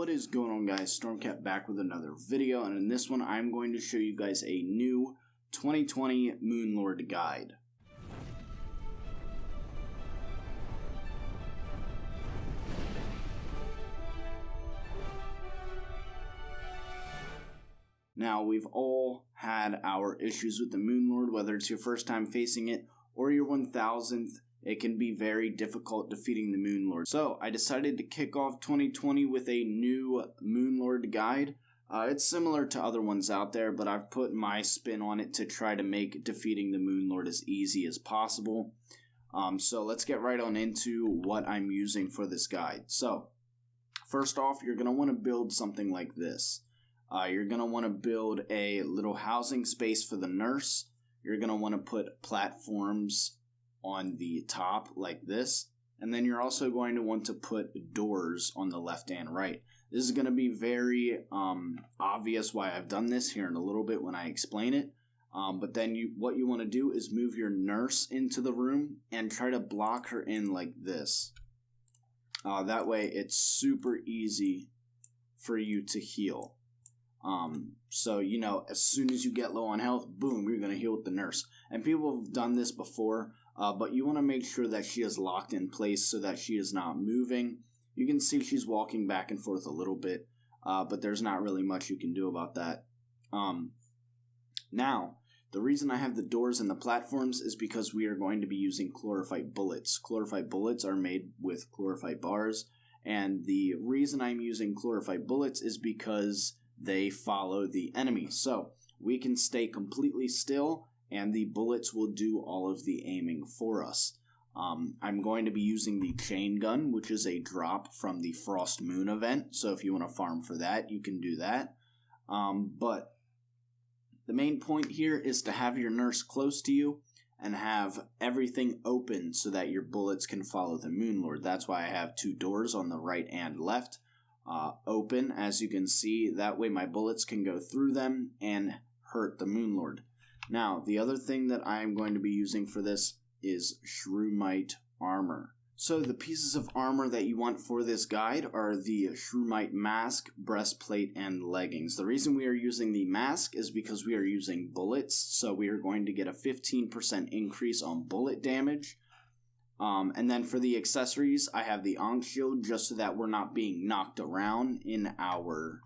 What is going on, guys? Stormcat back with another video, and in this one I'm going to show you guys a new 2020 Moonlord guide. Now, we've all had our issues with the Moonlord, whether it's your first time facing it or your 1000th. It can be very difficult defeating the Moonlord. So I decided to kick off 2020 with a new Moonlord guide. It's similar to other ones out there, but I've put my spin on it to try to make defeating the Moonlord as easy as possible. So let's get right on into what I'm using for this guide. So first off, you're going to want to build something like this. You're going to want to build a little housing space for the nurse. You're going to want to put platforms on the top like this, and then you're also going to want to put doors on the left and right. This is going to be very obvious why I've done this here in a little bit when I explain it, but then what you want to do is move your nurse into the room and try to block her in like this. That way it's super easy for you to heal. So, you know, as soon as you get low on health, boom, you're going to heal with the nurse. And people have done this before, but you want to make sure that she is locked in place so that she is not moving. You can see she's walking back and forth a little bit, but there's not really much you can do about that. Now, the reason I have the doors and the platforms is because we are going to be using chlorophyte bullets. Chlorophyte bullets are made with chlorophyte bars, and the reason I'm using chlorophyte bullets is because they follow the enemy. So we can stay completely still and the bullets will do all of the aiming for us. I'm going to be using the chain gun, which is a drop from the Frost Moon event. So if you want to farm for that, you can do that. But the main point here is to have your nurse close to you and have everything open so that your bullets can follow the Moonlord. That's why I have two doors on the right and left. Open, as you can see. That way my bullets can go through them and hurt the Moonlord. Now, the other thing that I'm going to be using for this is Shroomite armor. So the pieces of armor that you want for this guide are the Shroomite mask, breastplate, and leggings. The reason we are using the mask is because we are using bullets, so we are going to get a 15% increase on bullet damage. And then for the accessories, I have the Ankh Shield just so that we're not being knocked around in our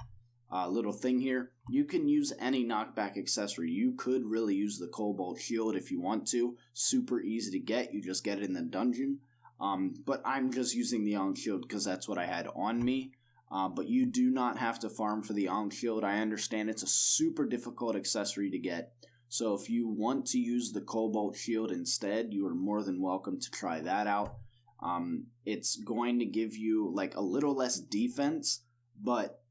little thing here. You can use any knockback accessory. You could really use the Cobalt Shield if you want to. Super easy to get. You just get it in the dungeon. But I'm just using the Ankh Shield because that's what I had on me. But you do not have to farm for the Ankh Shield. I understand it's a super difficult accessory to get. So if you want to use the Cobalt Shield instead, you are more than welcome to try that out. It's going to give you like a little less defense, but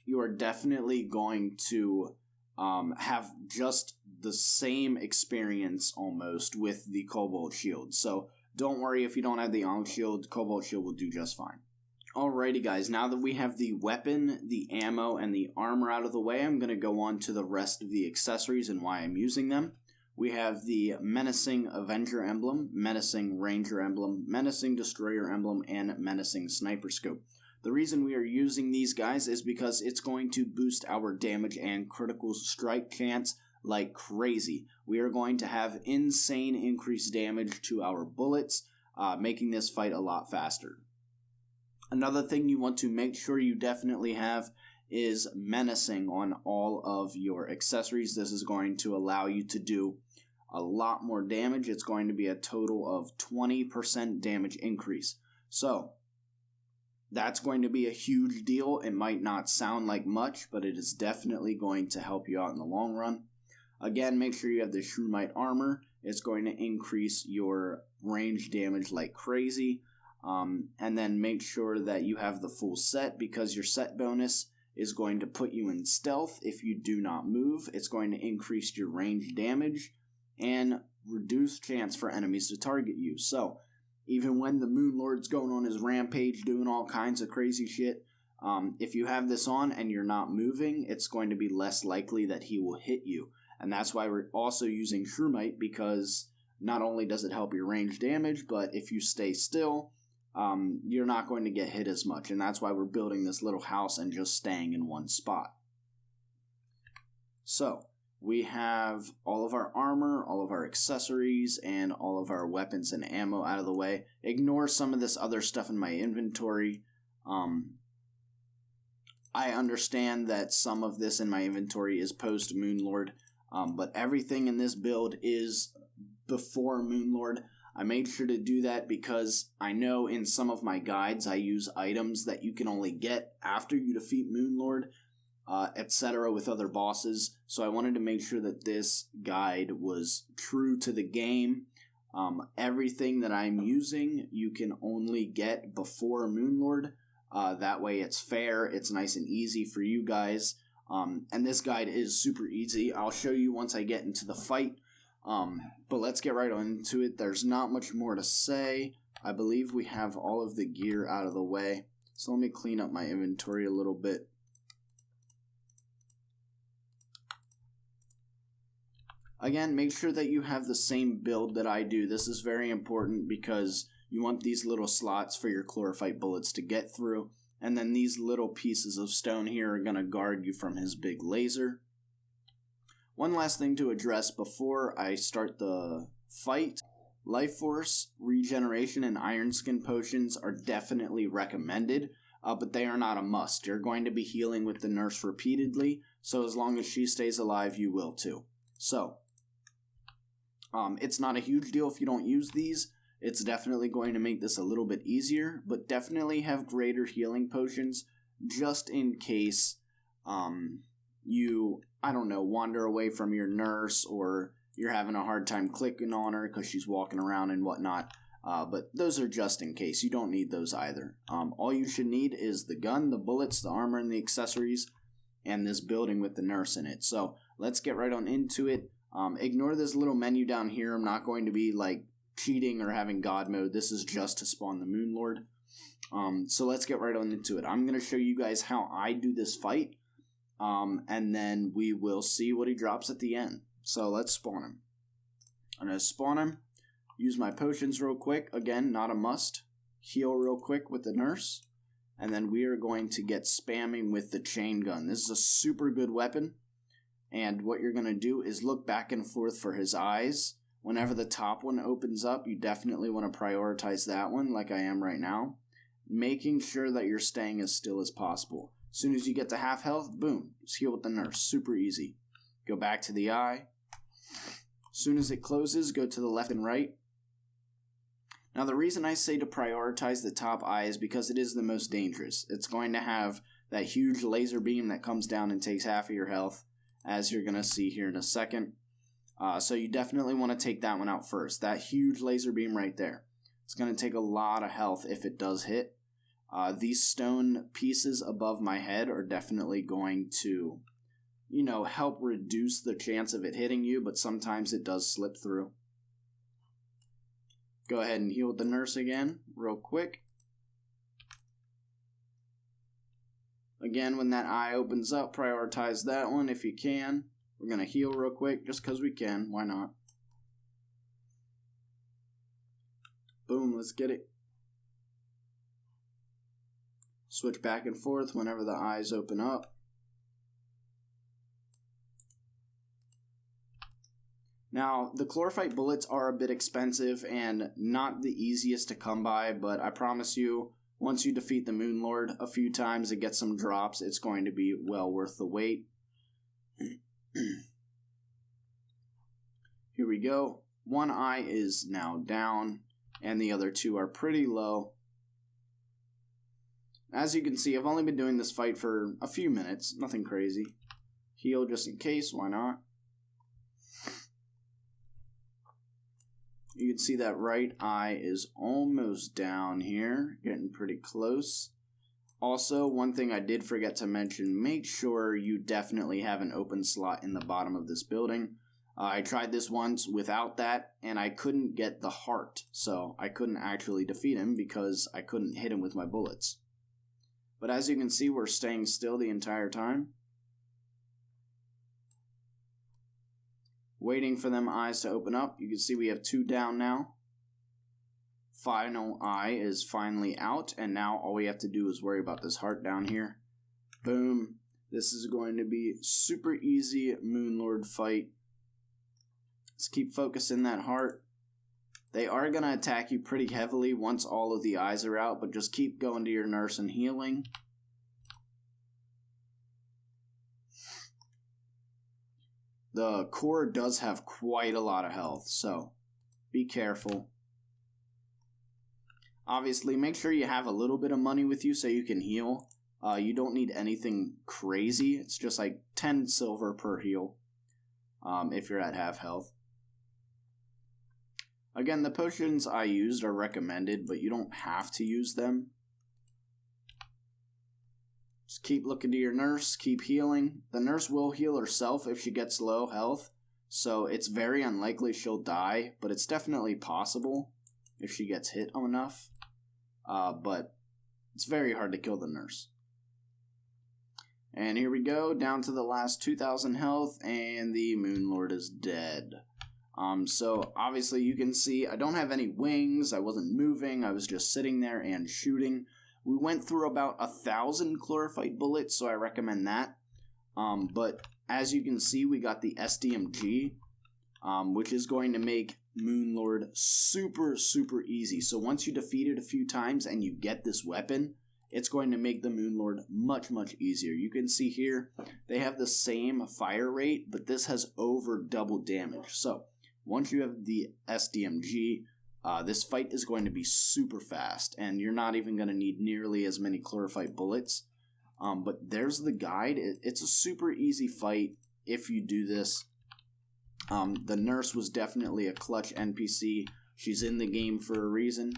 you are definitely going to have just the same experience almost with the Cobalt Shield. So don't worry if you don't have the Ankh Shield, Cobalt Shield will do just fine. Alrighty guys, now that we have the weapon, the ammo, and the armor out of the way, I'm going to go on to the rest of the accessories and why I'm using them. We have the Menacing Avenger emblem, Menacing Ranger emblem, Menacing Destroyer emblem, and Menacing Sniper scope. The reason we are using these guys is because it's going to boost our damage and critical strike chance like crazy. We are going to have insane increased damage to our bullets, making this fight a lot faster. Another thing you want to make sure you definitely have is menacing on all of your accessories. This is going to allow you to do a lot more damage. It's going to be a total of 20% damage increase. So that's going to be a huge deal. It might not sound like much, but it is definitely going to help you out in the long run. Again, make sure you have the Shroomite armor. It's going to increase your range damage like crazy. And then make sure that you have the full set because your set bonus is going to put you in stealth if you do not move. It's going to increase your range damage and reduce chance for enemies to target you. So even when the Moonlord's going on his rampage doing all kinds of crazy shit, if you have this on and you're not moving, it's going to be less likely that he will hit you. And that's why we're also using Shroomite, because not only does it help your range damage, but if you stay still, you're not going to get hit as much, and that's why we're building this little house and just staying in one spot. So, we have all of our armor, all of our accessories, and all of our weapons and ammo out of the way. Ignore some of this other stuff in my inventory. I understand that some of this in my inventory is post-Moonlord, but everything in this build is before Moonlord. I made sure to do that because I know in some of my guides I use items that you can only get after you defeat Moonlord, etc. with other bosses. So I wanted to make sure that this guide was true to the game. Everything that I'm using you can only get before Moonlord. That way it's fair, it's nice and easy for you guys. And this guide is super easy. I'll show you once I get into the fight. But let's get right on into it. There's not much more to say. I believe we have all of the gear out of the way. So let me clean up my inventory a little bit. Again, make sure that you have the same build that I do. This is very important because you want these little slots for your chlorophyte bullets to get through. And then these little pieces of stone here are going to guard you from his big laser. One last thing to address before I start the fight. Life Force, Regeneration, and Iron Skin potions are definitely recommended, but they are not a must. You're going to be healing with the nurse repeatedly, so as long as she stays alive, you will too. So, it's not a huge deal if you don't use these. It's definitely going to make this a little bit easier, but definitely have greater healing potions just in case you, I don't know, wander away from your nurse or you're having a hard time clicking on her because she's walking around and whatnot. But those are just in case. You don't need those either. All you should need is the gun, the bullets, the armor, and the accessories, and this building with the nurse in it. So let's get right on into it. Ignore this little menu down here. I'm not going to be like cheating or having God mode. This is just to spawn the Moonlord. So let's get right on into it. I'm going to show you guys how I do this fight, and then we will see what he drops at the end. So let's spawn him. I'm going to spawn him, use my potions real quick. Again, not a must. Heal real quick with the nurse, and then we are going to get spamming with the chain gun. This is a super good weapon, and what you're going to do is look back and forth for his eyes. Whenever the top one opens up, you definitely want to prioritize that one, like I am right now, making sure that you're staying as still as possible. As soon as you get to half health, boom, just heal with the nurse. Super easy. Go back to the eye. As soon as it closes, go to the left and right. Now, the reason I say to prioritize the top eye is because it is the most dangerous. It's going to have that huge laser beam that comes down and takes half of your health, as you're going to see here in a second. So you definitely want to take that one out first. That huge laser beam right there. It's going to take a lot of health if it does hit. These stone pieces above my head are definitely going to, help reduce the chance of it hitting you, but sometimes it does slip through. Go ahead and heal the nurse again, real quick. Again, when that eye opens up, prioritize that one if you can. We're going to heal real quick just because we can. Why not? Boom, let's get it. Switch back and forth whenever the eyes open up. Now, the chlorophyte bullets are a bit expensive and not the easiest to come by, but I promise you, once you defeat the Moonlord a few times and get some drops, it's going to be well worth the wait. Here we go. One eye is now down, and the other two are pretty low. As you can see, I've only been doing this fight for a few minutes, nothing crazy. Heal just in case, why not? You can see that right eye is almost down here, getting pretty close. Also, one thing I did forget to mention, make sure you definitely have an open slot in the bottom of this building. I tried this once without that, and I couldn't get the heart, so I couldn't actually defeat him because I couldn't hit him with my bullets. But as you can see, we're staying still the entire time. Waiting for them eyes to open up. You can see we have two down now. final eye is finally out, and now all we have to do is worry about this heart down here. Boom. This is going to be super easy Moonlord fight. Let's keep focusing that heart. They are going to attack you pretty heavily once all of the eyes are out, but just keep going to your nurse and healing. The core does have quite a lot of health, so be careful. Obviously, make sure you have a little bit of money with you so you can heal. You don't need anything crazy. It's just like 10 silver per heal if you're at half health. Again, the potions I used are recommended, but you don't have to use them. Just keep looking to your nurse, keep healing. The nurse will heal herself if she gets low health, so it's very unlikely she'll die, but it's definitely possible if she gets hit enough. But it's very hard to kill the nurse. And here we go, down to the last 2,000 health, and the Moonlord is dead. So obviously you can see I don't have any wings, I wasn't moving, I was just sitting there and shooting. We went through about 1,000 chlorophyte bullets, so I recommend that. But as you can see, we got the SDMG, which is going to make Moonlord super, super easy. So once you defeat it a few times and you get this weapon, it's going to make the Moonlord much, much easier. You can see here, they have the same fire rate, but this has over double damage. So once you have the SDMG, this fight is going to be super fast, and you're not even going to need nearly as many chlorophyte bullets. But there's the guide. It's a super easy fight if you do this. The nurse was definitely a clutch NPC. She's in the game for a reason.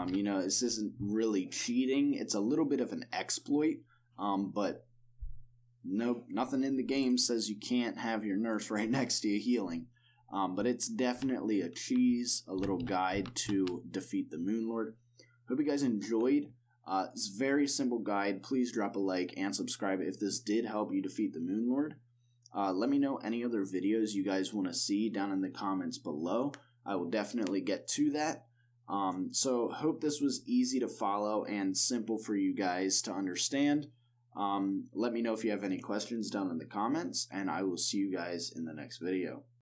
You know, this isn't really cheating. It's a little bit of an exploit, but nothing in the game says you can't have your nurse right next to you healing. But it's definitely a cheese, a little guide to defeat the Moonlord. Hope you guys enjoyed. It's a very simple guide. Please drop a like and subscribe if this did help you defeat the Moonlord. Let me know any other videos you guys want to see down in the comments below. I will definitely get to that. So hope this was easy to follow and simple for you guys to understand. Let me know if you have any questions down in the comments, and I will see you guys in the next video.